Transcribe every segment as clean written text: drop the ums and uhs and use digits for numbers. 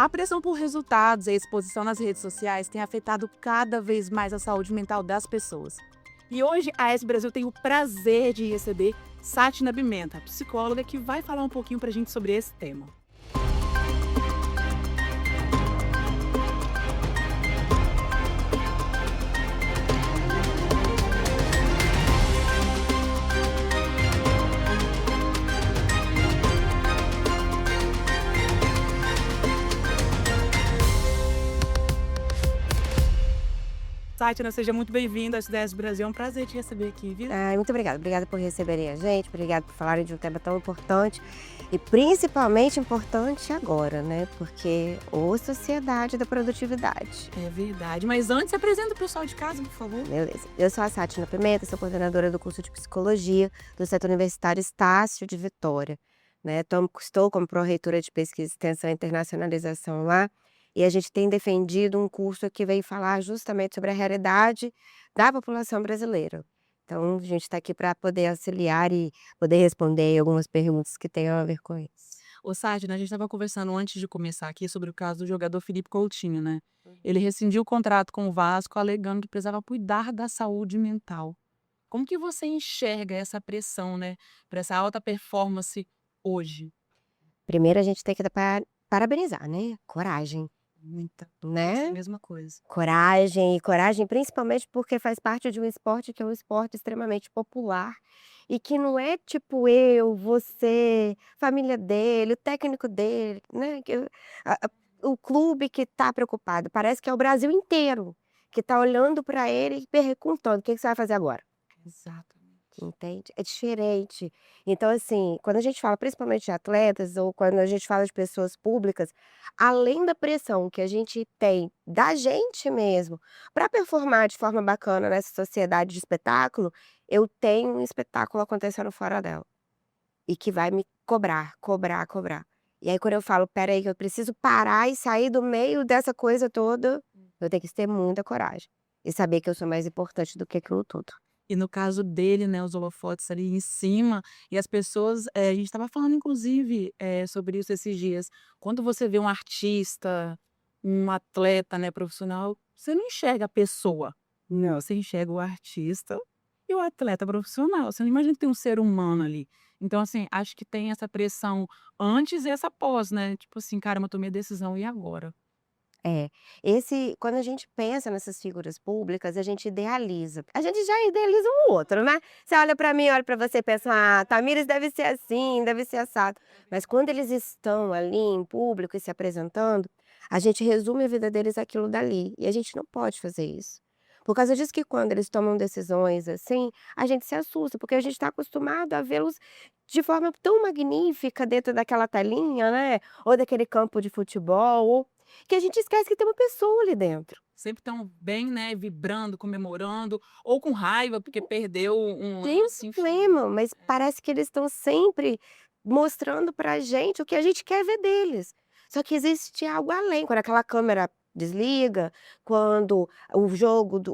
A pressão por resultados e a exposição nas redes sociais tem afetado cada vez mais a saúde mental das pessoas. E hoje a S Brasil tem o prazer de receber Sátina Pimenta, psicóloga, que vai falar um pouquinho pra gente sobre esse tema. Sátina, seja muito bem-vinda ao SDS Brasil. É um prazer te receber aqui, viu? Ai, muito obrigada. Obrigada por receberem a gente, obrigada por falarem de um tema tão importante e principalmente importante agora, né? Porque ô sociedade da produtividade. É verdade. Mas antes, apresenta o pessoal de casa, por favor. Beleza. Eu sou a Sátina Pimenta, sou coordenadora do curso de Psicologia do Centro Universitário Estácio de Vitória, né? Estou como pró-reitora de Pesquisa, Extensão e Internacionalização lá, e a gente tem defendido um curso que vem falar justamente sobre a realidade da população brasileira. Então, a gente está aqui para poder auxiliar e poder responder algumas perguntas que tenham a ver com isso. Ô, Sátina, a gente estava conversando antes de começar aqui sobre o caso do jogador Felipe Coutinho, né? Ele rescindiu o contrato com o Vasco, alegando que precisava cuidar da saúde mental. Como que você enxerga essa pressão, né, para essa alta performance hoje? Primeiro, a gente tem que dar parabenizar, né? Coragem, Muita. Penso a né? mesma coisa. Coragem, e coragem principalmente porque faz parte de um esporte que é um esporte extremamente popular e que não é tipo eu, você, família dele, o técnico dele, né, o clube que está preocupado, parece que é o Brasil inteiro que está olhando para ele e perguntando: "O que que você vai fazer agora?". Exatamente. Entende? É diferente. Então, assim, quando a gente fala principalmente de atletas ou quando a gente fala de pessoas públicas, além da pressão que a gente tem da gente mesmo para performar de forma bacana nessa sociedade de espetáculo, eu tenho um espetáculo acontecendo fora dela. E que vai me cobrar, cobrar, cobrar. E aí quando eu falo: "Espera aí que eu preciso parar e sair do meio dessa coisa toda", eu tenho que ter muita coragem. E saber que eu sou mais importante do que aquilo tudo. E no caso dele, né, os holofotes ali em cima e as pessoas, a gente estava falando inclusive, sobre isso esses dias. Quando você vê um artista, um atleta, né, profissional, você não enxerga a pessoa. Não, você enxerga o artista e o atleta profissional. Você não imagina que tem um ser humano ali. Então, assim, acho que tem essa pressão antes e essa pós, né, tipo assim: "Caramba, eu tomei a decisão, e agora?". É, esse quando a gente pensa nessas figuras públicas, a gente idealiza. A gente já idealiza um outro, né. Você olha para mim, olha para você e pensa: "Ah, Tamires deve ser assim, deve ser assado". Mas quando eles estão ali em público e se apresentando, a gente resume a vida deles àquilo dali, e a gente não pode fazer isso. Por causa disso que quando eles tomam decisões assim, a gente se assusta, porque a gente está acostumado a vê-los de forma tão magnífica dentro daquela telinha, né, ou daquele campo de futebol, ou que a gente esquece que tem uma pessoa ali dentro. Sempre tão bem, né, vibrando, comemorando, ou com raiva porque perdeu um Tem um lance, enfim. problema, mas parece que eles estão sempre mostrando pra gente o que a gente quer ver deles. Só que existe algo além, quando aquela câmera desliga, quando o jogo do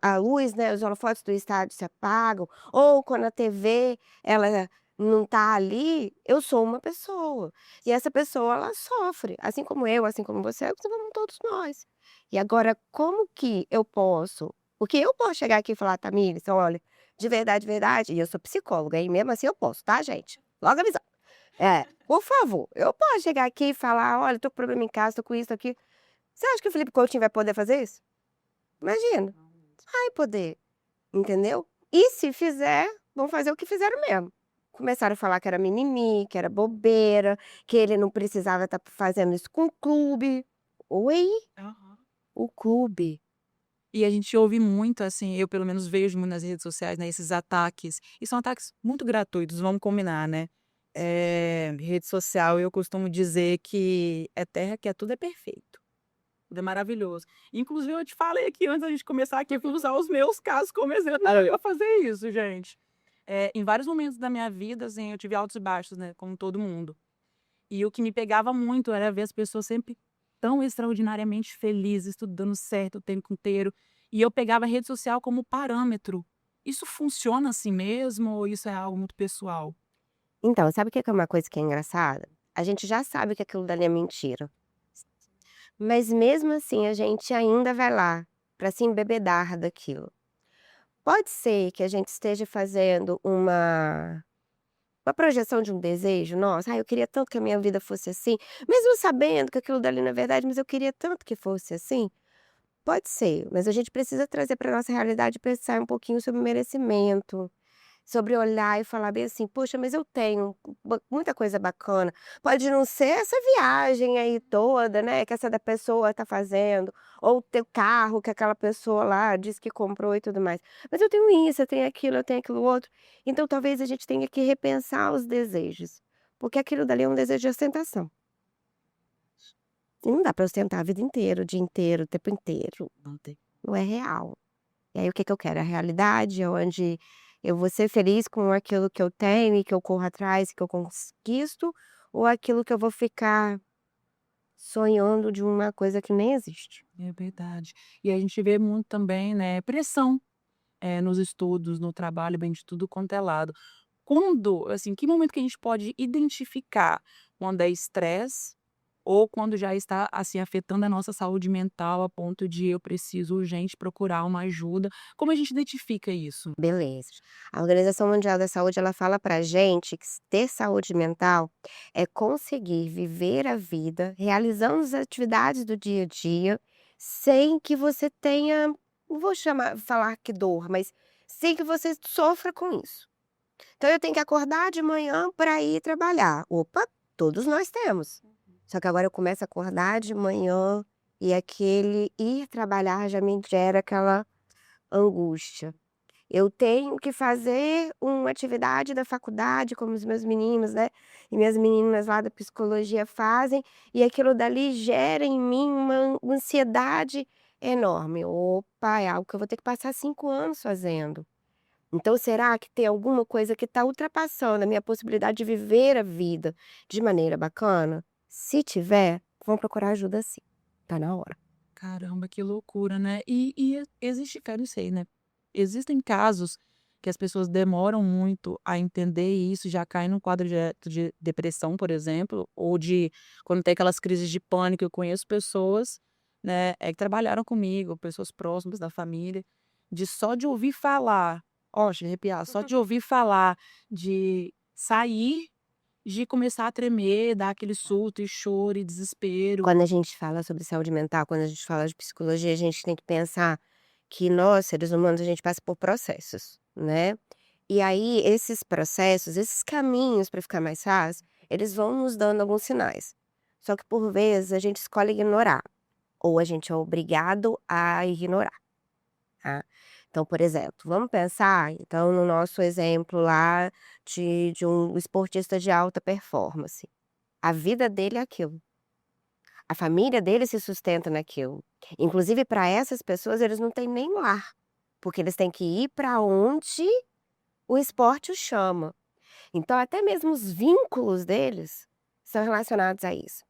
a luz, né, os holofotes do estádio se apagam, ou quando a TV ela não tá ali, eu sou uma pessoa, e essa pessoa ela sofre, assim como eu, assim como você, assim como todos nós. E agora como que eu posso porque eu posso chegar aqui e falar: "Tamires, olha, de verdade", e eu sou psicóloga, e mesmo assim eu posso, tá, gente? Logo avisando. É, por favor, eu posso chegar aqui e falar: "Olha, tô com problema em casa, tô com isso, aqui". Você acha que o Felipe Coutinho vai poder fazer isso? Imagina, vai poder, entendeu? E se fizer, vão fazer o que fizeram mesmo. Começaram a falar que era mimimi, que era bobeira, que ele não precisava estar fazendo isso com o clube. Oi? Aham. O clube. E a gente ouve muito, assim, eu pelo menos vejo muito nas redes sociais, né, esses ataques, e são ataques muito gratuitos, vamos combinar, né. Rede social eu costumo dizer que é terra que é tudo é perfeito, tudo é maravilhoso. Inclusive eu te falei aqui antes da gente começar aqui, eu fui usar os meus casos como exemplo pra fazer isso, gente. Em vários momentos da minha vida, assim, eu tive altos e baixos, né, como todo mundo. E o que me pegava muito era ver as pessoas sempre tão extraordinariamente felizes, tudo dando certo o tempo inteiro, e eu pegava a rede social como parâmetro. Isso funciona assim mesmo ou isso é algo muito pessoal? Então, sabe o que que é uma coisa que é engraçada? A gente já sabe que aquilo dali é mentira. mas mesmo assim a gente ainda vai lá para se embebedar daquilo. Pode ser que a gente esteja fazendo uma projeção de um desejo nosso: "Ai, eu queria tanto que a minha vida fosse assim", mesmo sabendo que aquilo dali não é verdade, mas eu queria tanto que fosse assim. Pode ser, mas a gente precisa trazer para nossa realidade e pensar um pouquinho sobre merecimento. Sobre olhar e falar bem assim: "Poxa, mas eu tenho muita coisa bacana". Pode não ser essa viagem aí toda, né, que essa da pessoa tá fazendo, ou ter o carro que aquela pessoa lá disse que comprou e tudo mais. Mas eu tenho isso, eu tenho aquilo outro. Então talvez a gente tenha que repensar os desejos, porque aquilo dali é um desejo de ostentação. E não dá para ostentar a vida inteira, o dia inteiro, o tempo inteiro. Não tem. Não é real. E aí o que que eu quero? A realidade onde eu vou ser feliz com aquilo que eu tenho e que eu corro atrás, que eu conquisto, ou aquilo que eu vou ficar sonhando de uma coisa que nem existe? É verdade. E a gente vê muito também, né, pressão, nos estudos, no trabalho, bem de tudo quanto é lado. Quando, assim, que momento que a gente pode identificar quando é estresse ou quando já está, assim, afetando a nossa saúde mental a ponto de eu preciso urgente procurar uma ajuda? Como a gente identifica isso? Beleza. A Organização Mundial da Saúde, ela fala pra gente que ter saúde mental é conseguir viver a vida realizando as atividades do dia a dia, sem que você tenha, não vou falar que dor, mas sem que você sofra com isso. Então eu tenho que acordar de manhã para ir trabalhar. Opa, todos nós temos. Só que agora eu começo a acordar de manhã e aquele ir trabalhar já me gera aquela angústia. Eu tenho que fazer uma atividade da faculdade, como os meus meninos, né, e minhas meninas lá da psicologia fazem, e aquilo dali gera em mim uma ansiedade enorme. Opa, é algo que eu vou ter que passar 5 anos fazendo. Então será que tem alguma coisa que está ultrapassando a minha possibilidade de viver a vida de maneira bacana? Se tiver, vamos procurar ajuda sim, tá na hora. Caramba, que loucura, né. Existe, quero não sei, né, existem casos que as pessoas demoram muito a entender isso, já caem num quadro direto de depressão, por exemplo, ou de quando tem aquelas crises de pânico. Eu conheço pessoas, né, que trabalharam comigo, pessoas próximas da família, de só de ouvir falar, ó, de arrepiar, só de ouvir falar de sair, de começar a tremer, dar aquele surto e choro e desespero. Quando a gente fala sobre saúde mental, quando a gente fala de psicologia, a gente tem que pensar que nós, seres humanos, a gente passa por processos, né. E aí esses processos, esses caminhos para ficar mais fácil, eles vão nos dando alguns sinais. Só que por vezes a gente escolhe ignorar, ou a gente é obrigado a ignorar, tá. Então, por exemplo, vamos pensar então no nosso exemplo lá de um esportista de alta performance. A vida dele é aquilo. A família dele se sustenta naquilo. Inclusive para essas pessoas eles não têm nem lar, porque eles têm que ir para onde o esporte os chama. Então até mesmo os vínculos deles são relacionados a isso.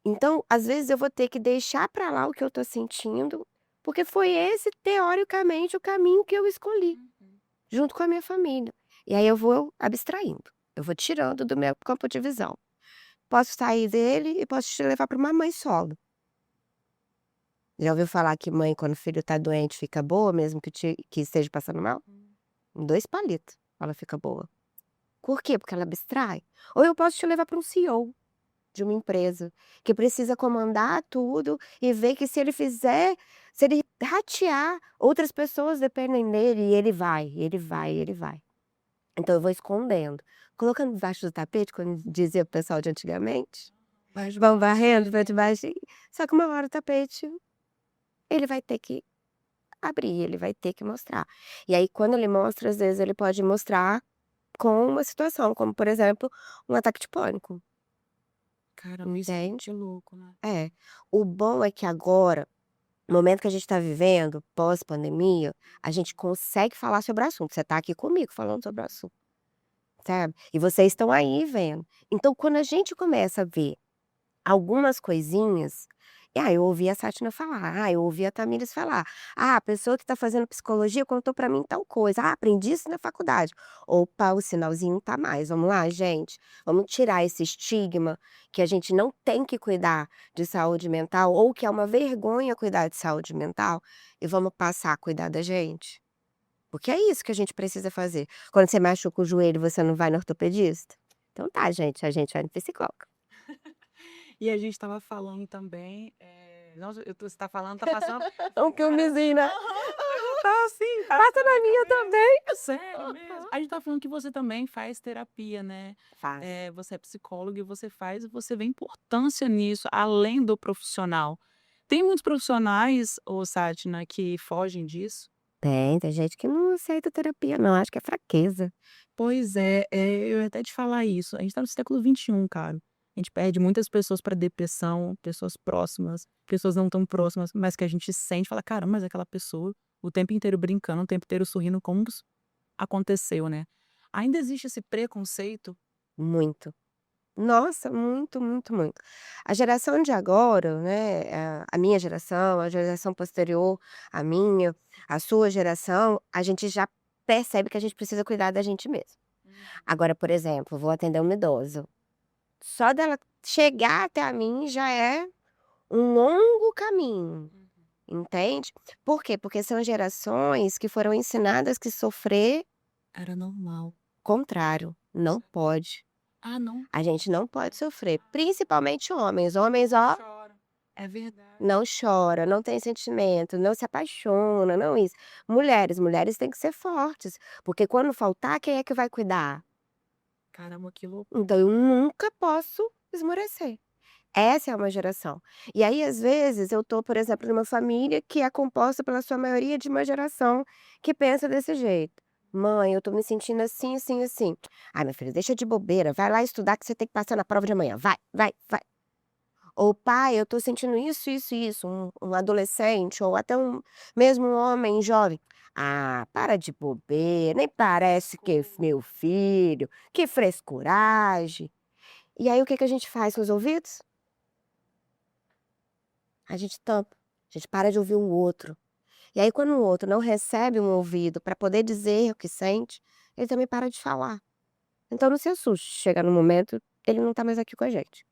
Então, às vezes eu vou ter que deixar para lá o que eu estou sentindo, porque foi esse teoricamente o caminho que eu escolhi, junto com a minha família. E aí eu vou abstraindo, eu vou tirando do meu campo de visão. Posso sair dele e posso te levar para uma mãe solo. Já ouviu falar que mãe, quando o filho tá doente, fica boa, mesmo que esteja passando mal? Em 2 palitos, ela fica boa. Por quê? Porque ela abstrai. Ou eu posso te levar para um CEO de uma empresa, que precisa comandar tudo e ver que se ele ratear, outras pessoas dependem dele e ele vai, ele vai, ele vai. Então eu vou escondendo, colocando debaixo do tapete, como dizia o pessoal de antigamente. Vão varrendo pra debaixo, só que uma hora o tapete, ele vai ter que abrir, ele vai ter que mostrar. E aí quando ele mostra, às vezes ele pode mostrar com uma situação, como por exemplo, um ataque de pânico, Caramba, isso é entende? muito louco, né. É. O bom é que agora, no momento que a gente está vivendo, pós-pandemia, a gente consegue falar sobre o assunto. Você está aqui comigo falando sobre o assunto, sabe? E vocês estão aí vendo. Então quando a gente começa a ver algumas coisinhas, E aí eu ouvi a Sátina falar, eu ouvi a Tamires falar: "Ah, a pessoa que está fazendo psicologia contou para mim tal coisa. Ah, aprendi isso na faculdade". Opa, o sinalzinho tá mais. Vamos lá, gente, vamos tirar esse estigma que a gente não tem que cuidar de saúde mental ou que é uma vergonha cuidar de saúde mental e vamos passar a cuidar da gente. Porque é isso que a gente precisa fazer. Quando você machuca o joelho, você não vai no ortopedista? Então tá, gente, a gente vai no psicólogo. E a gente estava falando também, nossa, você tá falando, tá passando É um cara, filmezinho, né? aham, tá assim, passando Passa na na minha minha cabeça. também. Sério mesmo? A gente tá falando que você também faz terapia, né, Faço. você é psicóloga e você faz e você vê importância nisso, além do profissional. Tem muitos profissionais, ô Sátina, que fogem disso? Tem gente que não aceita terapia não, acho que é fraqueza. Pois é, eu ia até te falar isso, a gente tá no século XXI, cara. A gente perde muitas pessoas para depressão, pessoas próximas, pessoas não tão próximas, mas que a gente sente, fala: "Caramba, mas aquela pessoa o tempo inteiro brincando, o tempo inteiro sorrindo, como s aconteceu, né?". Ainda existe esse preconceito? Muito. Nossa, muito, muito, muito. A geração de agora, né, a minha geração, a geração posterior à minha, a sua geração, a gente já percebe que a gente precisa cuidar da gente mesmo. Uhum, Agora, por exemplo, vou atender uma idosa, só dela chegar até a mim já é um longo caminho, uhum. entende? Por quê? Porque são gerações que foram ensinadas que sofrer, Era normal. contrário, não pode. Ah, não A gente pode. não pode sofrer, principalmente homens. Homens, ó, Chora. É verdade. não chora, não tem sentimento, não se apaixona, não isso. Mulheres têm que ser fortes, porque quando faltar, quem é que vai cuidar? Caramba, que loucura. Então eu nunca posso esmorecer. Essa é uma geração. E aí, às vezes, eu tô, por exemplo, numa família que é composta pela sua maioria de uma geração que pensa desse jeito. "Mãe, eu tô me sentindo assim, assim, assim". "Ai, minha filha, deixa de bobeira, vai lá estudar que você tem que passar na prova de amanhã. Vai, vai, vai". Ou "Pai, eu tô sentindo isso, isso e isso", um adolescente ou até mesmo um homem jovem. "Ah, para de bobeira, nem parece que é Frescura. meu filho, que frescuragem". E aí o que que a gente faz com os ouvidos? A gente tampa, a gente para de ouvir o outro. E aí quando o outro não recebe um ouvido para poder dizer o que sente, ele também para de falar. Então não se assuste, chega no momento, ele não tá mais aqui com a gente.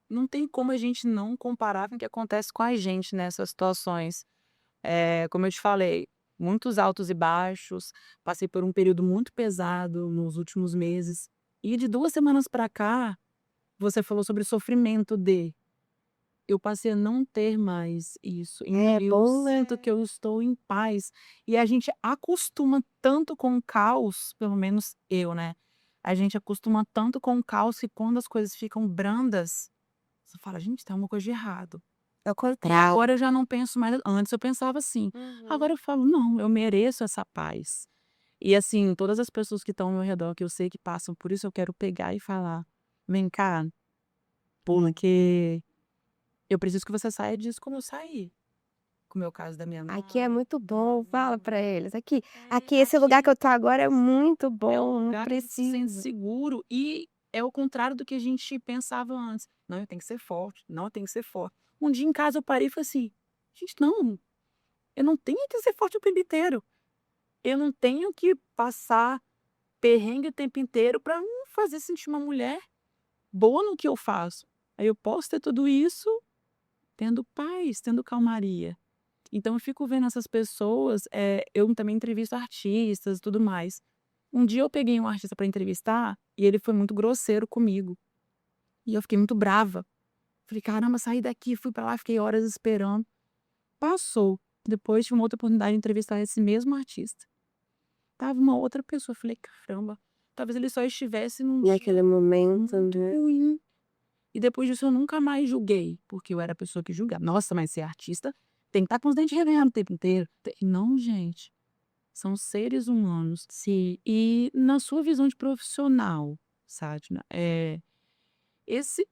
Não tem como a gente não comparar com o que acontece com a gente nessas situações. Como eu te falei, muitos altos e baixos, passei por um período muito pesado nos últimos meses. E de 2 semanas para cá, você falou sobre o sofrimento eu passei a não ter mais isso. É Eu bom, sinto né? que eu estou em paz. E a gente acostuma tanto com o caos, pelo menos eu, né, a gente acostuma tanto com o caos que quando as coisas ficam brandas, você fala: "Gente, tem alguma coisa de errado". É o E contrário. agora eu já não penso mais antes eu pensava assim, agora Uhum. eu falo: "Não, eu mereço essa paz". E assim, todas as pessoas que estão ao meu redor, que eu sei que passam por isso, eu quero pegar e falar: "Vem cá, porque eu preciso que você saia disso como eu saí". Com o meu caso da minha Aqui é mãe, muito do meu bom, fala pra amigo. eles. Aqui É, aqui esse lugar que aqui eu tô agora é muito é um bom, não lugar que a gente se sente precisa. seguro e é o contrário do que a gente pensava antes. "Não, eu tenho que ser forte. Não, eu tenho que ser forte". Um dia em casa eu parei e falei assim: "Gente, não, eu não tenho que ser forte o tempo inteiro. Eu não tenho que passar perrengue o tempo inteiro para me fazer sentir uma mulher boa no que eu faço. Aí eu posso ter tudo isso tendo paz, tendo calmaria". Então eu fico vendo essas pessoas, eu também entrevisto artistas e tudo mais. Um dia eu peguei um artista para entrevistar e ele foi muito grosseiro comigo, e eu fiquei muito brava. Falei: "Caramba, saí daqui", fui para lá, fiquei horas esperando. Passou, depois tive uma outra oportunidade de entrevistar esse mesmo artista. Tava uma outra pessoa, eu falei: "Caramba, talvez ele só estivesse num dia Naquele momento, muito né. ruim". E depois disso eu nunca mais julguei, porque eu era a pessoa que julgava. "Nossa, mas ser artista tem que estar com os dentes revernos o tempo inteiro". Não, gente. São seres humanos. Sim. E na sua visão de profissional, Sátina, esse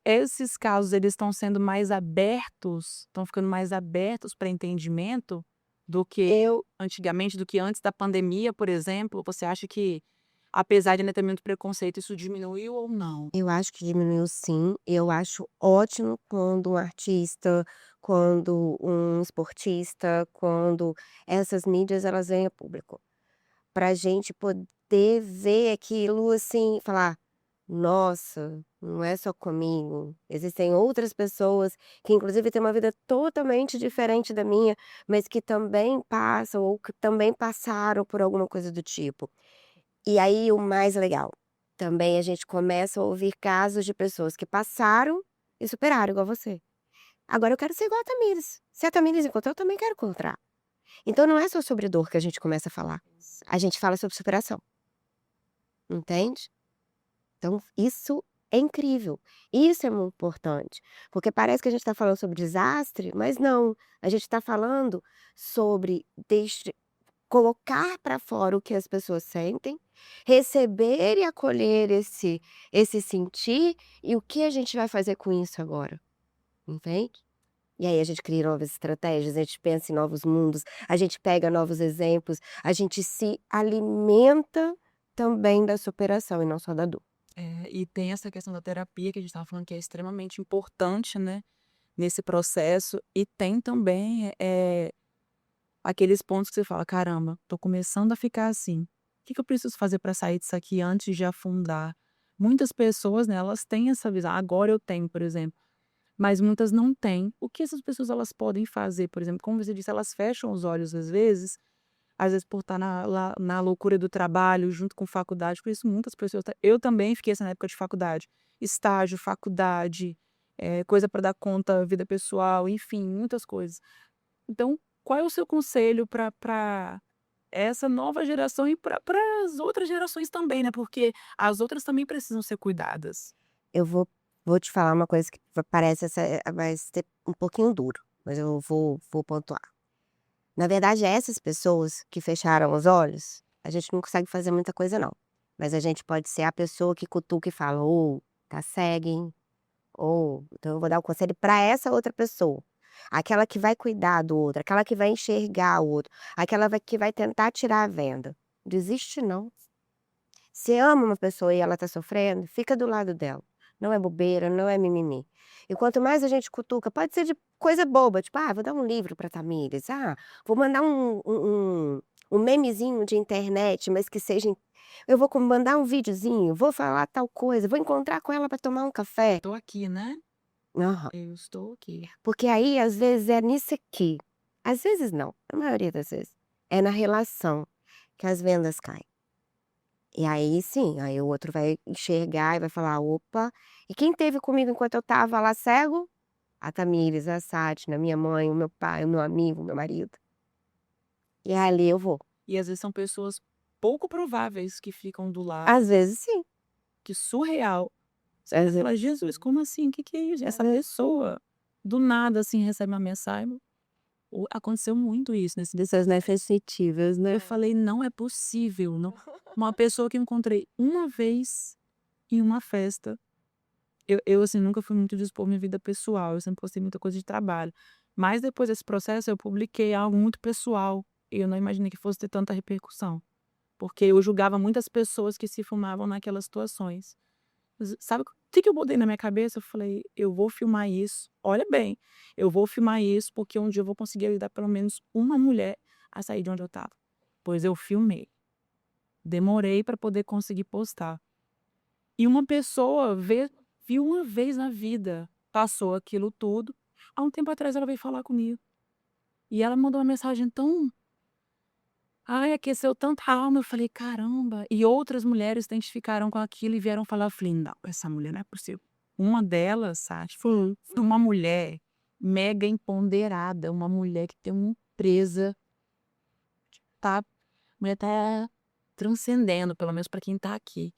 esses casos eles estão sendo mais abertos, estão ficando mais abertos para entendimento do que Eu antigamente, do que antes da pandemia, por exemplo? Você acha que apesar de ainda ter muito preconceito, isso diminuiu ou não? Eu acho que diminuiu sim, eu acho ótimo quando um artista, quando um esportista, quando essas mídias elas vêm a público, pra gente poder ver aquilo, assim, falar: "Nossa, não é só comigo, existem outras pessoas que inclusive têm uma vida totalmente diferente da minha, mas que também passam ou que também passaram por alguma coisa do tipo". E aí o mais legal, também a gente começa a ouvir casos de pessoas que passaram e superaram igual você. Agora eu quero ser igual a Tamires, se a Tamires encontrou eu também quero encontrar. Então não é só sobre dor que a gente começa a falar, a gente fala sobre superação, entende? Então isso é incrível, isso é muito importante, porque parece que a gente está falando sobre desastre, mas não, a gente está falando sobre colocar para fora o que as pessoas sentem, receber e acolher esse sentir, e o que a gente vai fazer com isso agora, entende? E aí a gente cria novas estratégias, a gente pensa em novos mundos, a gente pega novos exemplos, a gente se alimenta também da superação e não só da dor. E tem essa questão da terapia que a gente estava falando que é extremamente importante, né, nesse processo, e tem também, aqueles pontos que você fala: "Caramba, tô começando a ficar assim. O que que eu preciso fazer para sair disso aqui antes de afundar?". Muitas pessoas, né, elas têm essa visão. Agora eu tenho, por exemplo, mas muitas não têm. O que essas pessoas elas podem fazer, por exemplo, como você disse, elas fecham os olhos às vezes por estar na loucura do trabalho junto com faculdade, por isso muitas pessoas eu também fiquei assim na época de faculdade, estágio, faculdade, coisa para dar conta, vida pessoal, enfim, muitas coisas. Então, qual é o seu conselho para essa nova geração e para as outras gerações também, né, porque as outras também precisam ser cuidadas. Eu vou te falar uma coisa que parece vai ser um pouquinho duro, mas eu vou pontuar. Na verdade, essas pessoas que fecharam os olhos, a gente não consegue fazer muita coisa não, mas a gente pode ser a pessoa que cutuca e fala: "Ô, tá cega, hein". Ou então eu vou dar o conselho para essa outra pessoa, aquela que vai cuidar do outro, aquela que vai enxergar o outro, aquela que vai tentar tirar a venda. Desiste não. Se ama uma pessoa e ela tá sofrendo, fica do lado dela. Não é bobeira, não é mimimi. E quanto mais a gente cutuca, pode ser de coisa boba, tipo: "Ah, vou dar um livro pra Tamires. Ah, vou mandar um memezinho de internet, mas que seja eu vou mandar um videozinho, vou falar tal coisa, vou encontrar com ela para tomar um café". Tô aqui, né, Aham. eu estou aqui. Porque aí, às vezes, é nisso aqui. Às vezes não, a maioria das vezes, é na relação que as vendas caem. E aí sim, aí o outro vai enxergar e vai falar: "Opa, e quem esteve comigo enquanto eu estava lá cego? A Tamires, a Sátina, minha mãe, o meu pai, o meu amigo, o meu marido". E ali eu vou. E às vezes são pessoas pouco prováveis que ficam do lado, Às vezes sim, que surreal. Você às fala: vezes "Jesus, como assim? Que é isso?". Essa pessoa, do nada, assim, recebe uma mensagem. Aconteceu muito isso dessas necessitivas, eu né. falei: "Não é possível, não". Uma pessoa que eu encontrei uma vez em uma festa. Eu, assim, nunca fui muito de expor minha vida pessoal, eu sempre postei muita coisa de trabalho. Mas depois desse processo eu publiquei algo muito pessoal, e eu não imaginei que fosse ter tanta repercussão, porque eu julgava muitas pessoas que se filmavam naquelas situações. Sabe o que eu botei na minha cabeça? Eu falei: "Eu vou filmar isso, olha bem, eu vou filmar isso, porque um dia eu vou conseguir ajudar pelo menos uma mulher a sair de onde eu estava". Pois eu filmei, demorei para poder conseguir postar. E uma pessoa viu uma vez na vida, passou aquilo tudo, há um tempo atrás ela veio falar comigo, e ela mandou uma mensagem tão, ai, aqueceu tanto a alma, eu falei: "Caramba", e outras mulheres se identificaram com aquilo e vieram falar, eu falei: "Não, essa mulher não é possível". Uma delas, Sati, Sim. foi uma mulher mega empoderada, uma mulher que tem uma empresa, tá, a mulher tá transcendendo, pelo menos para quem tá aqui.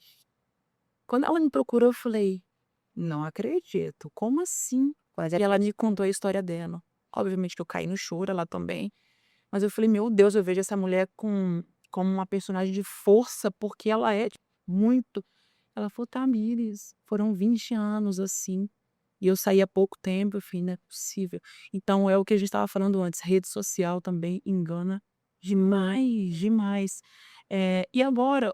Quando ela me procurou, eu falei: "Não acredito, como assim?". Mas E ela me contou a história dela. Obviamente que eu caí no choro, ela também, mas eu falei: "Meu Deus, eu vejo essa mulher como uma personagem de força, porque ela é, tipo, muito". Ela falou: "Tamires, foram 20 anos assim, e eu saí há pouco tempo". Eu falei: "Não é possível". Então é o que a gente estava falando antes, rede social também engana demais, demais. E agora,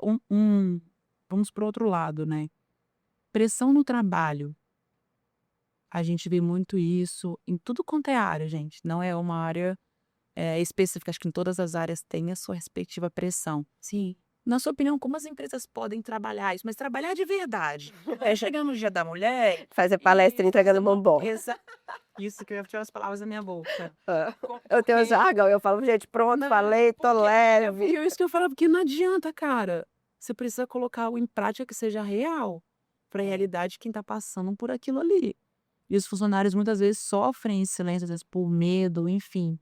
vamos para o outro lado, né? Pressão no trabalho. A gente vê muito isso em tudo quanto é área, gente. Não é uma área específica, acho que em todas as áreas tem a sua respectiva pressão. Sim. Na sua opinião, como as empresas podem trabalhar isso? Mas trabalhar de verdade. É chegar no Dia da Mulher Fazer e palestra fazer entregando uma. bombom. Isso que eu ia tirar as palavras da minha boca. Hã. Co- Eu tenho Porque, jargão, eu falo: "Gente, pronto, não, falei, tô porque leve". é isso que eu falo, porque não adianta, cara. Você precisa colocar algo em prática que seja real para a realidade de quem está passando por aquilo ali. E os funcionários muitas vezes sofrem em silêncio, às vezes por medo, enfim.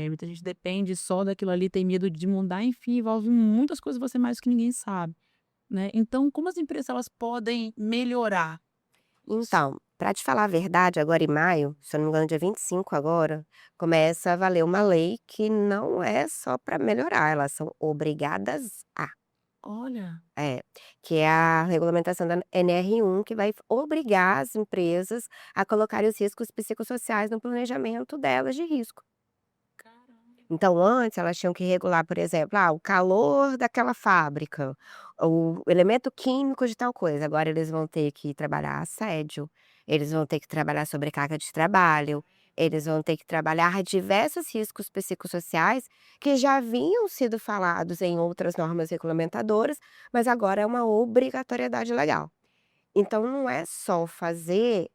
Muita gente depende só daquilo ali, tem medo de mudar, enfim, envolve muitas coisas você mais que ninguém sabe, né. Então como as empresas elas podem melhorar? Então, para te falar a verdade, agora em maio, se eu não me engano dia 25 agora, começa a valer uma lei que não é só para melhorar, elas são obrigadas a. Olha, É, que é a regulamentação da NR1 que vai obrigar as empresas a colocarem os riscos psicossociais no planejamento delas de risco. caramba. Então antes elas tinham que regular, por exemplo, o calor daquela fábrica, o elemento químico de tal coisa, agora eles vão ter que trabalhar assédio, eles vão ter que trabalhar sobrecarga de trabalho, eles vão ter que trabalhar diversos riscos psicossociais que já haviam sido falados em outras normas regulamentadoras, mas agora é uma obrigatoriedade legal. Então não é só fazer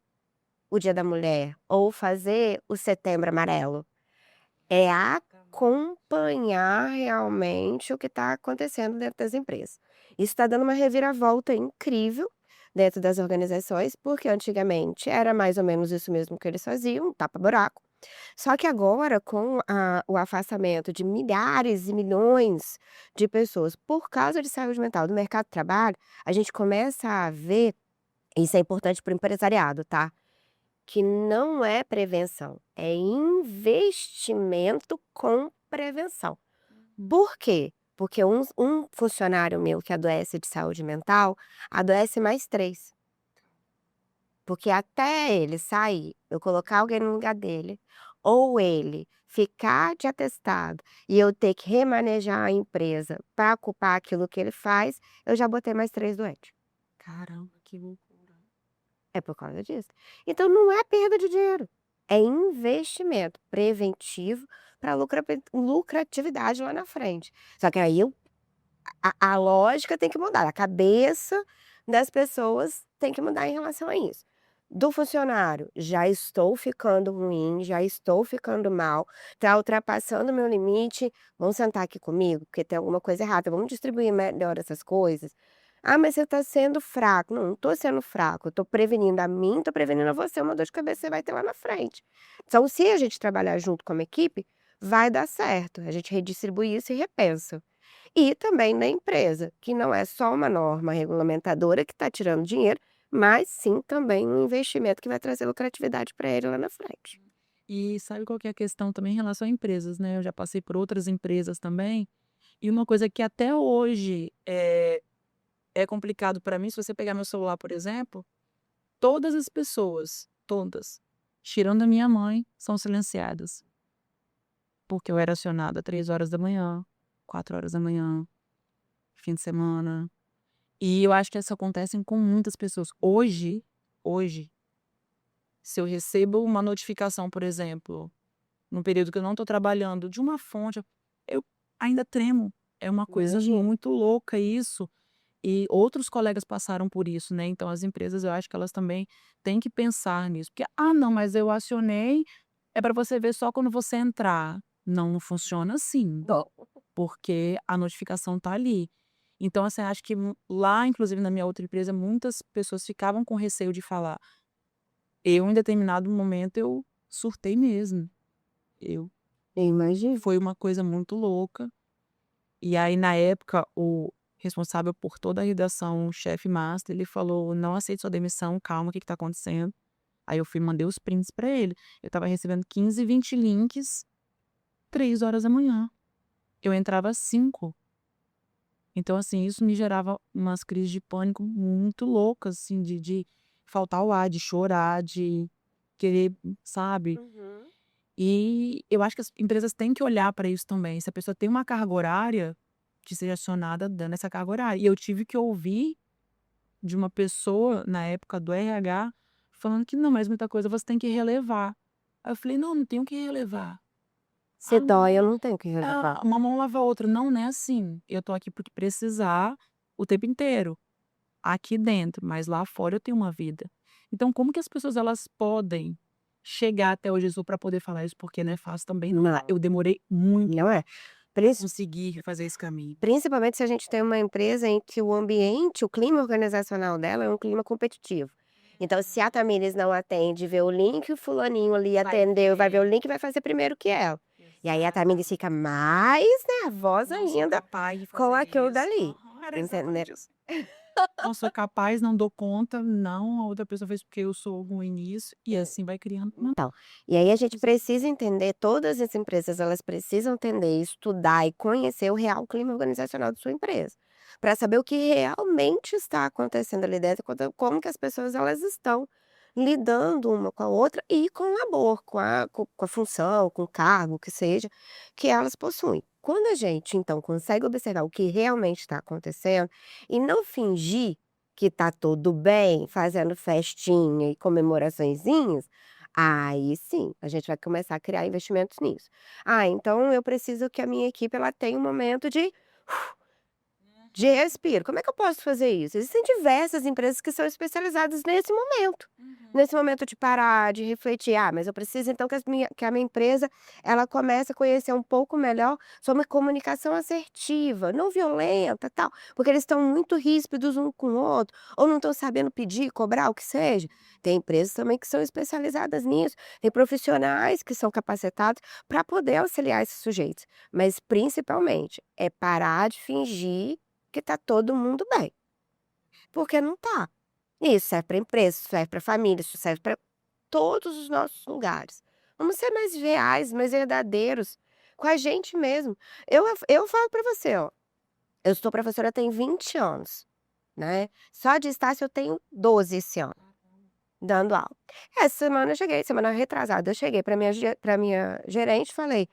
o Dia da Mulher ou fazer o Setembro Amarelo. É acompanhar realmente o que está acontecendo dentro das empresas. Isso está dando uma reviravolta incrível dentro das organizações, porque antigamente era mais ou menos isso mesmo que eles faziam, tapa-buraco. Só que agora, com o afastamento de milhares e milhões de pessoas por causa de saúde mental do mercado de trabalho, a gente começa a ver, isso é importante para o empresariado, tá? Que não é prevenção, é investimento com prevenção. Por quê? Porque um funcionário meu que adoece de saúde mental, adoece mais 3. Porque até ele sair, eu colocar alguém no lugar dele, ou ele ficar de atestado e eu ter que remanejar a empresa para culpar aquilo que ele faz, eu já botei mais 3 doentes. Caramba, que loucura. É por causa disso. Então não é perda de dinheiro, é investimento preventivo para lucratividade lá na frente. Só que aí a lógica tem que mudar, a cabeça das pessoas tem que mudar em relação a isso. Do funcionário, já estou ficando ruim, já estou ficando mal, está ultrapassando o meu limite, vamos sentar aqui comigo, porque tem alguma coisa errada, vamos distribuir melhor essas coisas. Ah, mas você está sendo fraco. Não, não estou sendo fraco, eu estou prevenindo a mim, estou prevenindo a você uma dor de cabeça que você vai ter lá na frente. Então, se a gente trabalhar junto como equipe, vai dar certo, a gente redistribui isso e repensa. E também na empresa, que não é só uma norma regulamentadora que está tirando dinheiro, mas sim também um investimento que vai trazer lucratividade para ele lá na frente. E sabe qual que é a questão também em relação a empresas, né, eu já passei por outras empresas também, e uma coisa que até hoje é complicado para mim, se você pegar meu celular, por exemplo, todas as pessoas, todas, tirando a minha mãe, são silenciadas, porque eu era acionada 3 horas da manhã, 4 horas da manhã, fim de semana. E eu acho que isso acontece com muitas pessoas. Hoje, se eu recebo uma notificação, por exemplo, num período que eu não estou trabalhando, de uma fonte, eu ainda tremo. É uma coisa Imagino. muito louca isso. E outros colegas passaram por isso, né? Então as empresas, eu acho que elas também têm que pensar nisso. Porque, não, mas eu acionei, é para você ver só quando você entrar. Não, não funciona assim, Não. porque a notificação tá ali. Então, assim, acho que lá, inclusive na minha outra empresa, muitas pessoas ficavam com receio de falar. Eu, em determinado momento, eu surtei mesmo. Eu Eu imagino. Foi uma coisa muito louca. E aí, na época, o responsável por toda a redação, o chefe master, ele falou: "Não aceito sua demissão, calma, o que que tá acontecendo?". Aí eu fui e mandei os prints pra ele. Eu estava recebendo 15, 20 links, 3 horas da manhã. Eu entrava às 5. Então, assim, isso me gerava umas crises de pânico muito loucas, assim, de faltar o ar, de chorar, de querer, sabe? Uhum. E eu acho que as empresas têm que olhar para isso também. Se a pessoa tem uma carga horária, que seja acionada dando essa carga horária. E eu tive que ouvir de uma pessoa, na época do RH, falando que não, mas muita coisa você tem que relevar. Aí eu falei, não, não tenho que relevar. Se Ah, dói, eu não tenho que é, relevar. uma mão lava a outra. Não, não é assim. Eu tô aqui porque precisar o tempo inteiro. Aqui dentro, mas lá fora eu tenho uma vida. Então, como que as pessoas elas podem chegar até o Jesus para poder falar isso? Porque não é fácil também não, tá? Não, Eu demorei muito não é. pra Princi conseguir fazer esse caminho. Principalmente se a gente tem uma empresa em que o ambiente, o clima organizacional dela é um clima competitivo. Então, se a Tamires não atende, vê o link, o fulaninho ali Vai atendeu, vai ver o ver. link e vai fazer primeiro que ela. E aí a Tamires Exatamente. fica mais nervosa Não sou ainda capaz de com fazer aquilo isso. dali. Aham, era Entendeu? exatamente isso. Não sou capaz, não dou conta, não, a outra pessoa fez porque eu sou ruim nisso, e assim vai criando uma Então, e aí a gente precisa entender, todas as empresas elas precisam entender, estudar e conhecer o real clima organizacional de sua empresa, para saber o que realmente está acontecendo ali dentro, como que as pessoas elas estão lidando uma com a outra e com o amor, com a função, com o cargo, que seja, que elas possuem. Quando a gente, então, consegue observar o que realmente está acontecendo e não fingir que tá tudo bem, fazendo festinha e comemoraçõezinhas, aí sim, a gente vai começar a criar investimentos nisso. Ah, então eu preciso que a minha equipe ela tenha um momento de respiro. Como é que eu posso fazer isso? Existem diversas empresas que são especializadas nesse momento. Uhum. Nesse momento de parar, de refletir, ah, mas eu preciso então que a minha empresa ela comece a conhecer um pouco melhor sobre comunicação assertiva, não violenta, tal, porque eles estão muito ríspidos um com o outro, ou não estão sabendo pedir, cobrar, o que seja. Tem empresas também que são especializadas nisso, tem profissionais que são capacitados para poder auxiliar esses sujeitos, mas principalmente é parar de fingir que tá todo mundo bem, porque não tá. Isso serve para empresa, isso serve para família, isso serve para todos os nossos lugares. Vamos ser mais reais, mais verdadeiros com a gente mesmo. Eu falo para você, ó, eu sou professora tem 20 anos, né, só de Estácio eu tenho 12 esse ano, dando aula. Essa semana eu cheguei, semana retrasada, eu cheguei para minha gerente e falei: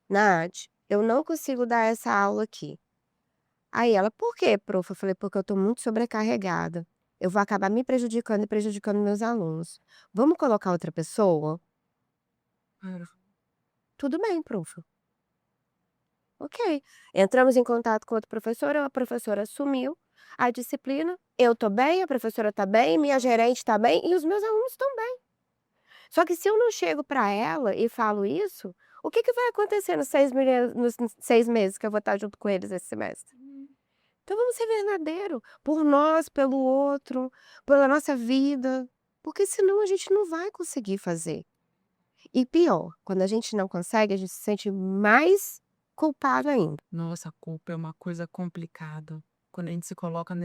"Nath, eu não consigo dar essa aula aqui". Aí ela: "Por quê, prof?" Eu falei: "Porque eu estou muito sobrecarregada. Eu vou acabar me prejudicando e prejudicando meus alunos. Vamos colocar outra pessoa?" Claro. "Tudo bem, prof." Ok. Entramos em contato com outra professora, a professora assumiu a disciplina, eu estou bem, a professora está bem, minha gerente está bem e os meus alunos estão bem. Só que se eu não chego para ela e falo isso, o que que vai acontecer nos 6 meses que eu vou estar junto com eles esse semestre? Então vamos ser verdadeiro, por nós, pelo outro, pela nossa vida, porque senão a gente não vai conseguir fazer. E pior, quando a gente não consegue, a gente se sente mais culpado ainda. Nossa, a culpa é uma coisa complicada. Quando a gente se coloca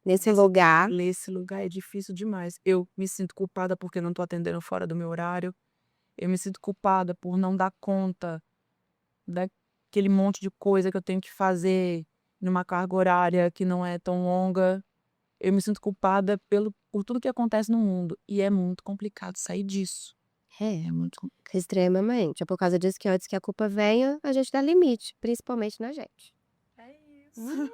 Nesse lugar, nesse lugar é difícil demais. Eu me sinto culpada porque não estou atendendo fora do meu horário. Eu me sinto culpada por não dar conta daquele monte de coisa que eu tenho que fazer numa carga horária que não é tão longa. Eu me sinto culpada por tudo que acontece no mundo. E é muito complicado sair disso. é, É muito extremamente. É por causa disso que antes que a culpa venha, a gente dá limite, principalmente na gente. É isso.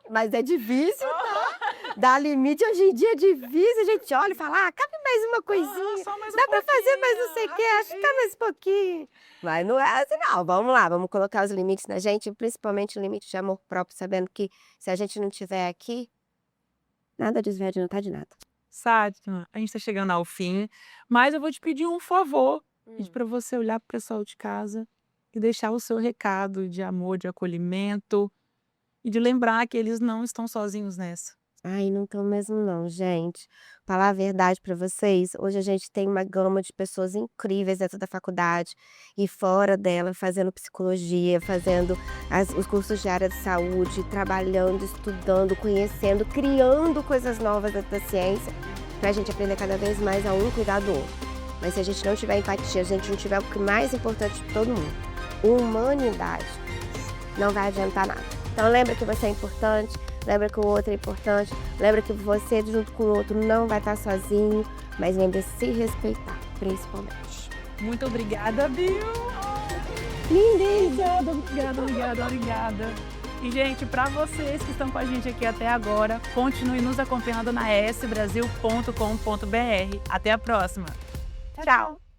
Mas é difícil, tá? Dar limite hoje em dia é difícil, a gente olha e fala: "Ah, cabe mais uma coisinha, Só mais um dá pra fazer mais não sei o pouquinho, quê, acho que cabe mais pouquinho". Mas não é assim não, vamos lá, vamos colocar os limites na gente, principalmente o limite de amor próprio, sabendo que se a gente não estiver aqui, nada disso vai adiantar de nada. Sátima, a gente tá chegando ao fim, mas eu vou te pedir um favor, pedir Hum. para você olhar para o pessoal de casa e deixar o seu recado de amor, de acolhimento e de lembrar que eles não estão sozinhos nessa. Ai, não tô mesmo não, gente. Falar a verdade pra vocês, hoje a gente tem uma gama de pessoas incríveis dentro da faculdade e fora dela, fazendo psicologia, fazendo os cursos de área de saúde, trabalhando, estudando, conhecendo, criando coisas novas dentro da ciência, pra gente aprender cada vez mais a um cuidar do outro. Mas se a gente não tiver empatia, a gente não tiver o que mais importante de todo mundo, humanidade, não vai adiantar nada. Então lembra que você é importante, lembra que o outro é importante, lembra que você junto com o outro não vai estar sozinho, mas lembre se respeitar, principalmente. Muito obrigada, Bill. Linda! Obrigada. E, gente, para vocês que estão com a gente aqui até agora, continue nos acompanhando na esbrasil.com.br. Até a próxima. Tchau.